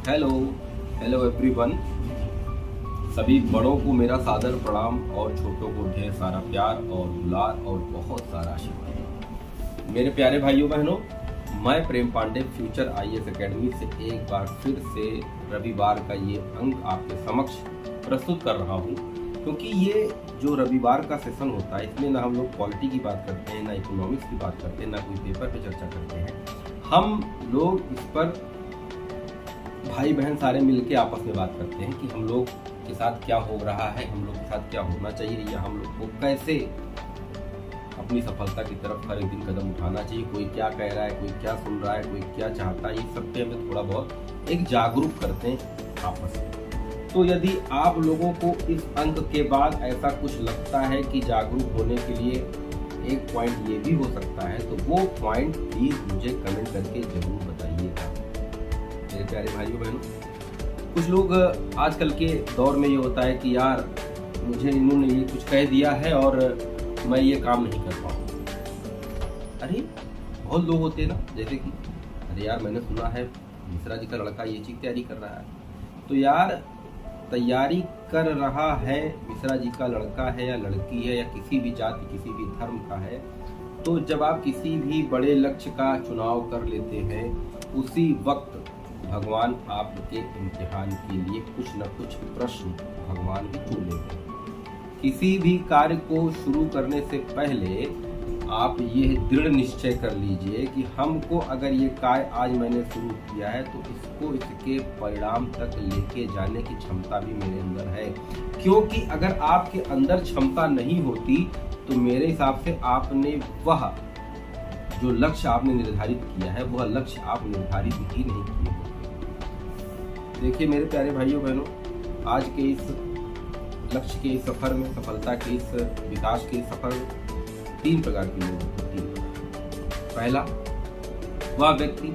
Hello hello everyone. सभी बड़ों को मेरा सादर प्रणाम और छोटों को ढेर सारा प्यार और दुलार और बहुत सारा आशीर्वाद। मेरे प्यारे भाइयों बहनों, मैं प्रेम पांडे फ्यूचर आईएएस एकेडमी से एक बार फिर से रविवार का ये अंक आपके समक्ष प्रस्तुत कर रहा हूँ, क्योंकि ये जो रविवार का सेशन होता है इसमें ना हम लोग पॉलिटी की बात करते हैं, ना इकोनॉमिक्स की बात करते हैं, ना कोई पेपर पे चर्चा करते हैं। हम लोग इस पर भाई बहन सारे मिलके आपस में बात करते हैं कि हम लोग के साथ क्या हो रहा है, हम लोग के साथ क्या होना चाहिए, या हम लोग को कैसे अपनी सफलता की तरफ हर एक दिन कदम उठाना चाहिए। कोई क्या कह रहा है, कोई क्या सुन रहा है, कोई क्या चाहता है, ये सब पे हमें थोड़ा बहुत एक जागरूक करते हैं आपस में। तो यदि आप लोगों को इस अंक के बाद ऐसा कुछ लगता है कि जागरूक होने के लिए एक पॉइंट ये भी हो सकता है, तो वो पॉइंट प्लीज मुझे कमेंट करके जरूर बताइएगा मेरे प्यारे भाइयों बहनों। कुछ लोग आजकल के दौर में ये होता है कि यार मुझे इन्होंने ये कुछ कह दिया है और मैं ये काम नहीं कर पाऊंगा। अरे बहुत लोग होते हैं ना, जैसे कि अरे यार मैंने सुना है मिश्रा जी का लड़का ये चीज तैयारी कर रहा है, तो यार तैयारी कर रहा है मिश्रा जी का लड़का है या लड़की है या किसी भी जाति किसी भी धर्म का है, तो जब आप किसी भी बड़े लक्ष्य का चुनाव कर लेते हैं उसी वक्त भगवान आपके इम्तिहान के लिए कुछ न कुछ प्रश्न भगवान भी चुन लेते हैं। किसी भी कार्य को शुरू करने से पहले आप ये दृढ़ निश्चय कर लीजिए कि हमको अगर ये कार्य आज मैंने शुरू किया है तो इसको इसके परिणाम तक लेके जाने की क्षमता भी मेरे अंदर है। क्योंकि अगर आपके अंदर क्षमता नहीं होती तो मेरे हिसाब से आपने वह जो लक्ष्य आपने निर्धारित किया है वह लक्ष्य आप निर्धारित ही नहीं किए। देखिए मेरे प्यारे भाइयों बहनों, आज के इस लक्ष्य के इस सफर में, सफलता के इस विकास के इस सफर में तीन प्रकार के लोग होते हैं। पहला, वह व्यक्ति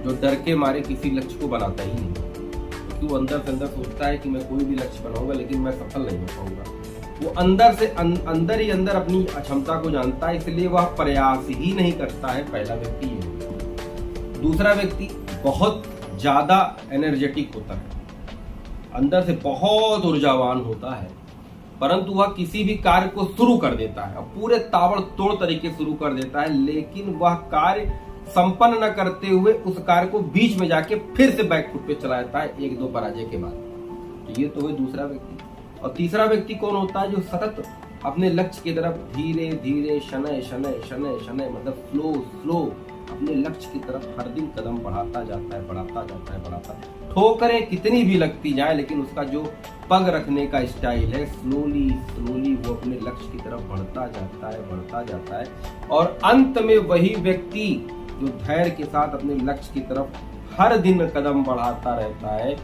जो डर के मारे किसी लक्ष्य को बनाता ही नहीं, क्योंकि वो अंदर से अंदर सोचता है कि मैं कोई भी लक्ष्य बनाऊंगा लेकिन मैं सफल नहीं हो पाऊंगा। वो अंदर से अंदर ही अंदर अपनी अक्षमता को जानता है, इसलिए वह प्रयास ही नहीं करता है। पहला व्यक्ति ये होता है। दूसरा व्यक्ति बहुत ज्यादा एनर्जेटिक होता है, अंदर से बहुत ऊर्जावान होता है, परंतु वह किसी भी कार्य को शुरू कर देता है और पूरे ताबड़तोड़ तरीके शुरू कर देता है, लेकिन वह कार्य संपन्न न करते हुए उस कार्य को बीच में जाके फिर से बैकफुट पे चला जाता है एक दो पराजय के बाद। तो ये तो है दूसरा व्यक्ति। और तीसरा व्यक्ति कौन होता है? जो सतत अपने लक्ष्य की तरफ धीरे धीरे शनय शनय शनय शनय मतलब स्लो अपने लक्ष्य की तरफ हर दिन कदम बढ़ाता जाता है। ठोकरें कितनी भी लगती जाए, लेकिन उसका जो पग रखने का स्टाइल है, स्लोली वो अपने लक्ष्य की तरफ बढ़ता जाता है। और अंत में वही व्यक्ति जो धैर्य के साथ अपने लक्ष्य की तरफ हर दिन कदम बढ़ाता रहता है,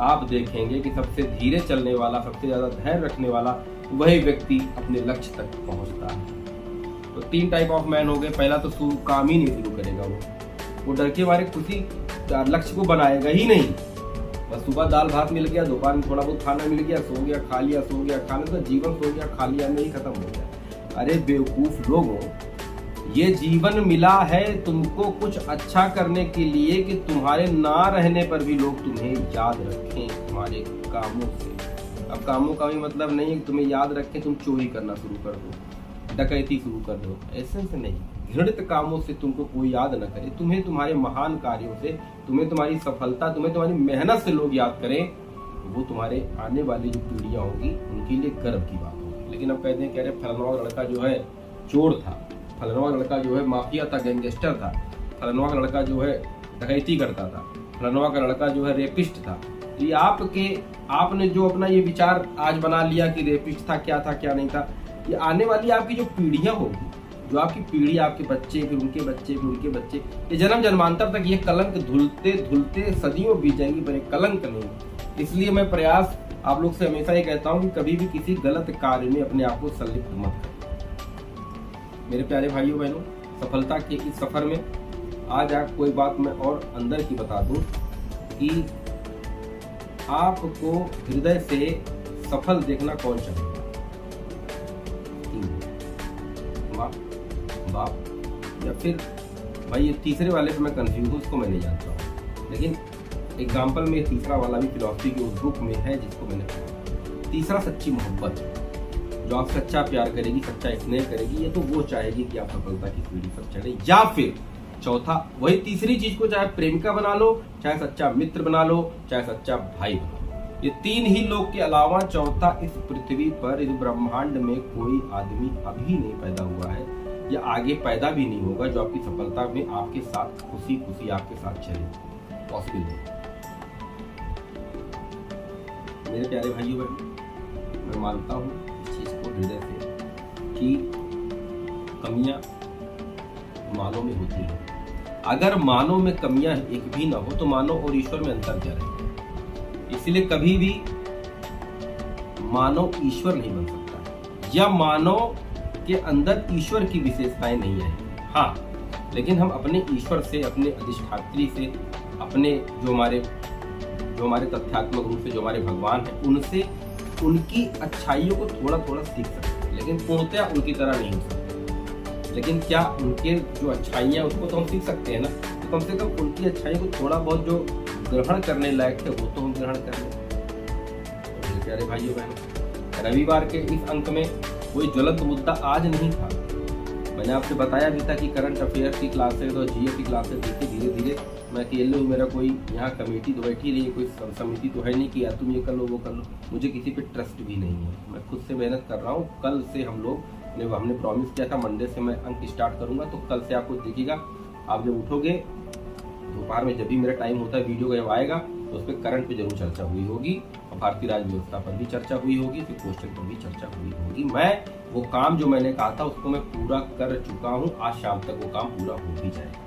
आप देखेंगे कि सबसे धीरे चलने वाला, सबसे ज्यादा धैर्य रखने वाला वही व्यक्ति अपने लक्ष्य तक पहुंचता है। तो तीन टाइप ऑफ मैन हो गए। पहला तो काम ही नहीं शुरू करेगा, वो डर के मारे किसी लक्ष्य को बनाएगा ही नहीं। बस सुबह दाल भात मिल गया, दोपहर में थोड़ा बहुत खाना मिल गया, सो गया खा लिया, सो गया खा लिया, तो जीवन सो गया खा लिया में ही खत्म हो गया। अरे बेवकूफ लोगों, ये जीवन मिला है तुमको कुछ अच्छा करने के लिए कि तुम्हारे ना रहने पर भी लोग तुम्हें याद रखें तुम्हारे कामों से। अब कामों का भी मतलब नहीं है कि तुम्हें याद रखें तुम चोरी करना शुरू कर दो, डकैती शुरू कर दो, ऐसे से नहीं। घृणित कामों से तुमको कोई याद न करे, तुम्हें तुम्हारे महान कार्यों से, तुम्हें तुम्हारी सफलता, तुम्हें तुम्हारी मेहनत से लोग याद करें, वो तुम्हारे आने वाली जो पीढ़ियां होंगी उनके लिए गर्व की बात होगी। लेकिन अब कहते हैं कह रहे फलनवा लड़का जो है चोर था, फलनवा लड़का जो है माफिया था, गैंगस्टर था, फलनवा का लड़का जो है डकैती करता था, फलनवा का लड़का जो है रेपिस्ट था। तो ये आपने जो अपना ये विचार आज बना लिया कि रेपिस्ट था, क्या था क्या नहीं था, ये आने वाली आपकी जो पीढ़ियां होगी, जो आपकी पीढ़ी, आपके बच्चे, फिर उनके बच्चे, फिर उनके बच्चे, ये जन्म जन्मांतर तक ये कलंक धुलते धुलते सदियों बीत जाएंगी, पर एक कलंक नहीं। इसलिए मैं प्रयास आप लोग से हमेशा ये कहता हूँ कि कभी भी किसी गलत कार्य में अपने आप को संलिप्त मत करें। मेरे प्यारे भाइयों बहनों, सफलता के इस सफर में आज कोई बात मैं और अंदर की बता दूं कि आपको हृदय से सफल देखना कौन चाहेगा? माँ, बाप, या फिर भाई ये तीसरे वाले पे मैं कंफ्यूज हूँ, उसको मैं नहीं जानता हूँ। लेकिन एग्जाम्पल में तीसरा वाला भी फिलॉसफी के उस बुक में है जिसको मैंने पढ़ा। तीसरा सच्ची मोहब्बत, जो आप सच्चा प्यार करेगी, सच्चा स्नेह करेगी, ये तो वो चाहेगी कि आप सफलता की सीढ़ी पर चढ़े। या फिर चौथा वही तीसरी चीज को चाहे प्रेमिका बना लो, चाहे सच्चा मित्र बना लो, चाहे सच्चा भाई बना लो। ये तीन ही लोग के अलावा चौथा इस पृथ्वी पर, इस ब्रह्मांड में कोई आदमी अभी नहीं पैदा हुआ है या आगे पैदा भी नहीं होगा जो आपकी सफलता में आपके साथ खुशी खुशी आपके साथ चले। पॉसिबल नहीं। मेरे प्यारे भाइयों बहनों, मैं मानता हूँ इस चीज को हृदय से कि कमियां मानव में होती है। अगर मानव में कमियां एक भी ना हो तो मानव और ईश्वर में अंतर क्या रहेगा। इसलिए कभी भी मानव ईश्वर नहीं बन सकता या मानव के अंदर ईश्वर की विशेषताएं नहीं है। हाँ, लेकिन हम अपने ईश्वर से, अपने अधिष्ठात्री से, अपने जो हमारे तथ्यात्मक रूप से जो हमारे भगवान हैं, उनसे उनकी अच्छाइयों को थोड़ा थोड़ा सीख सकते हैं, लेकिन पूर्णतया उनकी तरह नहीं हो सकते। लेकिन क्या उनके जो अच्छाइयाँ उसको तो हम सीख सकते हैं ना, तो कम से कम उनकी अच्छाइयों को थोड़ा बहुत जो ग्रहण करने लायक है वो तो हम ग्रहण कर लें। तो मेरे प्यारे भाइयों बहनों, रविवार के इस अंक में कोई ज्वलंत मुद्दा आज नहीं था। मैंने आपसे बताया भी था कि करंट अफेयर्स की क्लासेज और जीएस की क्लासेज देखिए धीरे धीरे मैं अकेले हूँ, मेरा कोई यहाँ कमेटी तो बैठी रही है, कोई समिति तो है नहीं कि यार तुम ये कर लो वो कर लो। मुझे किसी पे ट्रस्ट भी नहीं है, मैं खुद से मेहनत कर रहा हूँ। कल से हमने प्रॉमिस किया था मंडे से मैं अंक स्टार्ट करूंगा, तो कल से आपको दिखेगा। आप जब उठोगे दोपहर में, जब भी मेरा टाइम होता है वीडियो जब आएगा, तो उस पर करंट पे जरूर चर्चा हुई होगी और भारतीय राज्य व्यवस्था पर भी चर्चा हुई होगी, फिर क्वेश्चन पर भी चर्चा हुई होगी। मैं वो काम जो मैंने कहा था उसको मैं पूरा कर चुका हूँ। आज शाम तक वो काम पूरा हो भी जाएगा।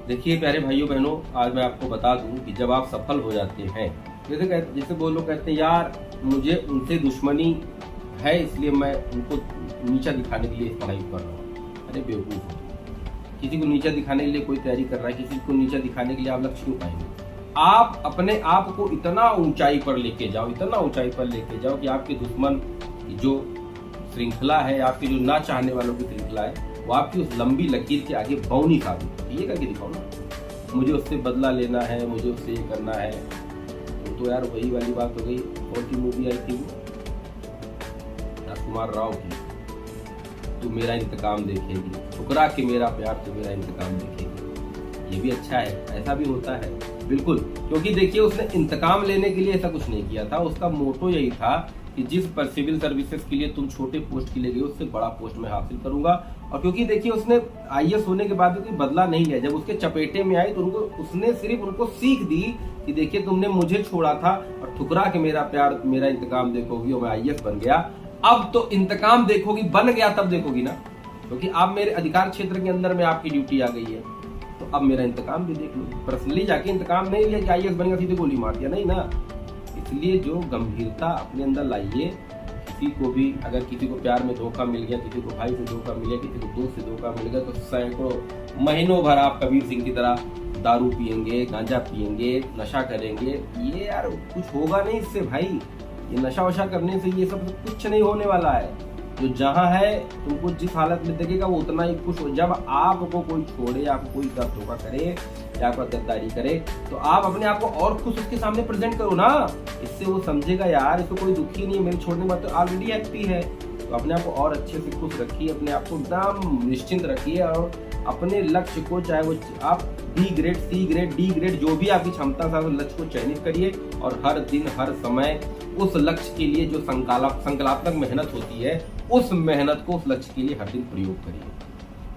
देखिए प्यारे भाइयों बहनों, आज मैं आपको बता दूं कि जब आप सफल हो जाते हैं, जैसे वो लोग कहते हैं यार मुझे उनसे दुश्मनी है इसलिए मैं उनको नीचा दिखाने के लिए पढ़ाई कर रहा हूँ। अरे बेवकूफ, किसी को नीचा दिखाने के लिए कोई तैयारी कर रहा है, किसी को नीचा दिखाने के लिए आप लक्ष्य क्यों पाएंगे। आप अपने आप को इतना ऊंचाई पर लेके जाओ, इतना ऊंचाई पर लेके जाओ कि आपके दुश्मन जो श्रृंखला है, आपके जो ना चाहने वालों की श्रृंखला है, वो आपकी उस लंबी लकीर के आगे बौनी साबित हो। ये करके दिखाओ ना, मुझे उससे बदला लेना है, मुझे उससे ये करना है। तो यार वही वाली बात हो गई। और की मूवी आई थी राजकुमार राव की, तू मेरा इंतकाम देखेगी, ठुकरा के मेरा प्यार तू मेरा इंतकाम देखेगी। ये भी अच्छा है, ऐसा भी होता है बिल्कुल। क्योंकि देखिए उसने इंतकाम लेने के लिए ऐसा कुछ नहीं किया था, उसका मोटो यही था कि जिस पर सिविल सर्विसेज के लिए तुम छोटे पोस्ट के लिए गए उससे बड़ा पोस्ट मैं हासिल करूंगा। और क्योंकि देखिए उसने आईएएस होने के बाद भी कोई बदला नहीं लिया, जब उसके चपेटे में आई तो उसने सिर्फ उनको सीख दी कि देखिए तुमने मुझे छोड़ा था और ठुकरा के मेरा प्यार मेरा इंतकाम देखोगी और मैं आईएएस बन गया। अब तो इंतकाम देखोगी, बन गया तब देखोगी ना, क्योंकि अब मेरे अधिकार क्षेत्र के अंदर में आपकी ड्यूटी आ गई है, तो अब मेरा इंतकाम भी देख लो। पर्सनली जाके इंतकाम नहीं लिया कि आईएएस बन गया सीधे गोली मार दिया, नहीं ना। इसलिए जो गंभीरता अपने अंदर लाइए। किसी को भी अगर किसी को प्यार में धोखा मिल गया, किसी को भाई से धोखा मिल गया, किसी को दोस्त से धोखा मिल गया, तो सैकड़ों महीनों भर आप कबीर सिंह की तरह दारू पियेंगे, गांजा पियेंगे, नशा करेंगे। ये यार कुछ होगा नहीं इससे भाई। ये नशा वशा करने से ये सब कुछ नहीं होने वाला है। जो जहां है तुमको जिस हालत में देखेगा वो उतना ही खुश हो। जब आपको कोई छोड़े, आपको कोई धोखा करे या आपका गद्दारी करे, तो आप अपने आप को और खुश उसके सामने प्रेजेंट करो ना। इससे वो समझेगा यार इसको कोई दुखी नहीं है, मेरे छोड़ने के बाद तो ऑलरेडी हैप्पी है। तो अपने आप को और अच्छे से खुश रखिए, अपने आप को एकदम निश्चिंत रखिए और अपने लक्ष्य को, चाहे वो आप B grade, C grade, D grade, जो भी आपकी क्षमता है उस लक्ष्य को चयनित करिए और हर दिन हर समय उस लक्ष्य के लिए जो संकल्पात्मक मेहनत होती है, उस मेहनत को उस लक्ष्य के लिए हर दिन प्रयोग करिए।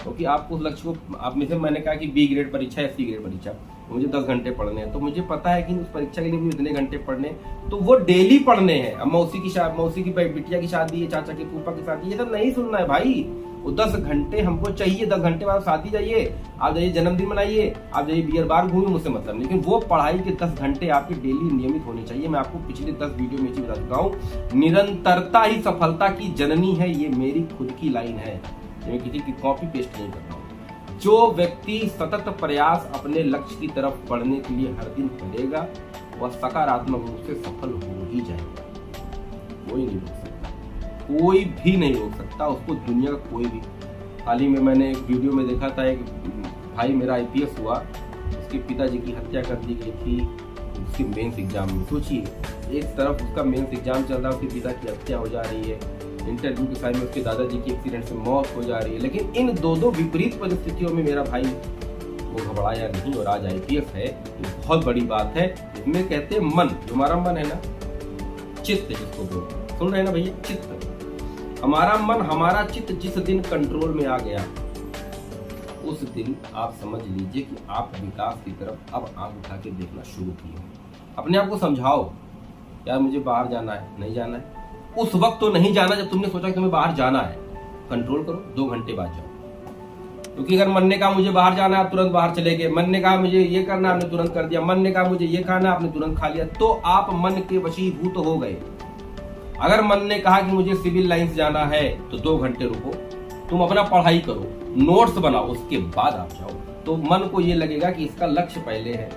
क्योंकि आपको उस लक्ष्य को, आप में से मैंने कहा कि बी ग्रेड परीक्षा या सी ग्रेड परीक्षा, मुझे 10 घंटे पढ़ने हैं, तो मुझे पता है कि उस परीक्षा के लिए मुझे इतने घंटे पढ़ने, तो वो डेली पढ़ने हैं। अब मौसी की बिटिया की शादी है, चाचा की फूफा की शादी, ये सब नहीं सुनना है भाई। वो 10 घंटे हमको चाहिए, 10 घंटे बाद शादी जाइए, आप जाइए जन्मदिन मनाइए, आप जाइए बियर बार घूमिए, मुझसे मतलब नहीं। लेकिन वो पढ़ाई के 10 घंटे आपके डेली नियमित होने चाहिए। मैं आपको पिछले 10 वीडियो में बता चुका हूँ, निरंतरता ही सफलता की जननी है। ये मेरी खुद की लाइन है, मैं किसी की कॉपी पेस्ट नहीं करता हूँ। जो व्यक्ति सतत प्रयास अपने लक्ष्य की तरफ बढ़ने के लिए हर दिन करेगा, वह सकारात्मक रूप से सफल हो ही जाएगा। कोई नहीं रोक सकता, कोई भी नहीं रोक सकता उसको, दुनिया का कोई भी। हाल ही में मैंने एक वीडियो में देखा था, एक भाई मेरा आईपीएस हुआ, उसके पिताजी की हत्या कर दी गई थी उसके मेंस एग्जाम में। सोचिए, एक तरफ उसका मेंस एग्जाम चल रहा है, उसके पिता की हत्या हो जा रही है, इंटरव्यू के समय में उसके दादाजी की एक्सीडेंट से मौत हो जा रही है, लेकिन इन दो विपरीत परिस्थितियों में मेरा भाई वो घबराया नहीं और आज IPS है। ये बहुत बड़ी बात है। इसमें कहते हैं मन, जो हमारा मन है ना, चित्त जिसको बोलते, सुन रहे हैं ना भैया, चित्त, हमारा मन, हमारा चित्त जिस दिन कंट्रोल में आ गया, उस दिन आप समझ लीजिए कि आप विकास की तरफ अब आंख उठा के देखना शुरू किए। अपने आप को समझाओ, यार मुझे बाहर जाना है, नहीं जाना है। उस वक्त तो नहीं जाना जब तुमने सोचा कि तुम्हें बाहर जाना है। कंट्रोल करो, 2 घंटे बाद जाओ। क्योंकि अगर मन ने कहा मुझे बाहर जाना है, आप तुरंत बाहर चले गए। मन ने कहा मुझे ये करना, आपने तुरंत कर दिया। मन ने कहा मुझे ये खाना, आपने तुरंत खा लिया, तो आप मन के वशीभूत हो गए। अगर मन ने कहा कि मुझे सिविल लाइंस जाना है, तो 2 घंटे रुको, तुम अपना पढ़ाई करो, नोट्स बनाओ, उसके बाद आप जाओ। तो मन को ये लगेगा कि इसका लक्ष्य पहले है,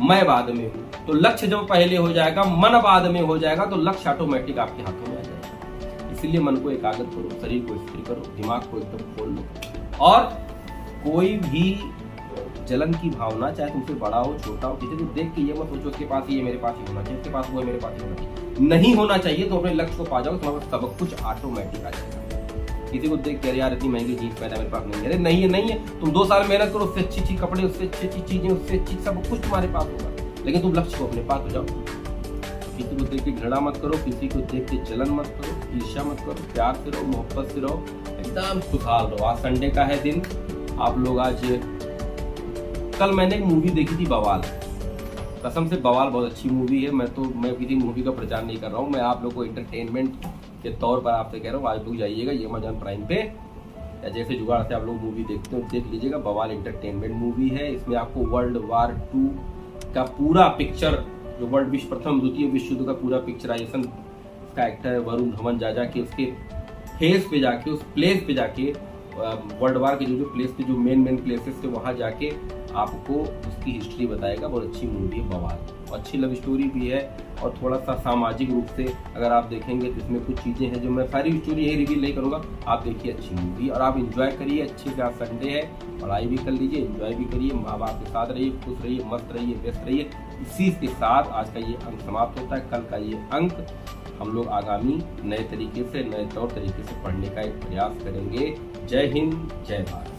मैं बाद में हूं। तो लक्ष्य जब पहले हो जाएगा, मन बाद में हो जाएगा, तो लक्ष्य ऑटोमेटिक आपके हाथों में आ जाएगा। इसीलिए मन को एकाग्र करो, शरीर को स्थिर करो, दिमाग को एकदम खोल लो। और कोई भी जलन की भावना, चाहे तुमसे बड़ा हो छोटा हो, किसी को देख के ये मत सोचो उसके पास ये मेरे पास ही होना चाहिए, उसके पास वो है मेरे पास ही होना चाहिए। नहीं होना चाहिए। तो अपने लक्ष्य को पा जाओ, तुम्हारे पास सब कुछ ऑटोमेटिक आ जाएगा। किसी को देख के यार इतनी महंगी जीन्स पहना मेरे पास नहीं है, अरे नहीं है, नहीं है। तुम 2 साल मेहनत करो, उससे अच्छी कपड़े, उससे अच्छी चीजें, उससे अच्छी सब कुछ तुम्हारे पास होगा, लेकिन तुम लक्ष्य को अपने पास हो जाओ। किसी को देख के घृणा मत करो, किसी को देख के जलन मत करो, ईर्ष्या मत करो, प्यार से रहो, मोहब्बत से रहो, एकदम खुशहाल रहो। आज संडे का है दिन, आप लोग आज, कल मैंने एक मूवी देखी थी बवाल, कसम से बवाल बहुत अच्छी मूवी है। मैं किसी मूवी का प्रचार नहीं कर रहा हूँ, मैं आप लोग को एंटरटेनमेंट के तौर पर आपसे कह रहा हूँ। आज लोग जाइएगा ये अमेज़न प्राइम पे, या जैसे जुगाड़ से आप लोग मूवी देखते हो देख लीजिएगा। बवाल एंटरटेनमेंट मूवी है। इसमें आपको वर्ल्ड वार 2 का पूरा पिक्चर, जो प्रथम द्वितीय विश्व युद्ध का पूरा पिक्चराइजेशन का एक्टर है वरुण धवन, जा के उसके फेस पे जाके, उस प्लेस पे जाके, वर्ल्ड वार के जो प्लेस पे, जो मेन प्लेसेस थे, वहाँ जाके आपको उसकी हिस्ट्री बताएगा। बहुत अच्छी मूवी है बवाल, अच्छी लव स्टोरी भी है, और थोड़ा सा सामाजिक रूप से अगर आप देखेंगे तो इसमें कुछ चीज़ें हैं जो मैं सारी स्टोरी यही रिवील नहीं करूँगा। आप देखिए अच्छी मूवी, और आप इंजॉय करिए अच्छे से। आज संडे है, पढ़ाई भी कर लीजिए, इंजॉय भी करिए, माँ बाप के साथ रहिए, खुश रहिए, मस्त रहिए, व्यस्त रहिए। इसी के साथ आज का ये अंक समाप्त होता है। कल का ये अंक हम लोग आगामी नए तरीके से, नए तौर तरीके से पढ़ने का एक प्रयास करेंगे। जय हिंद, जय भारत।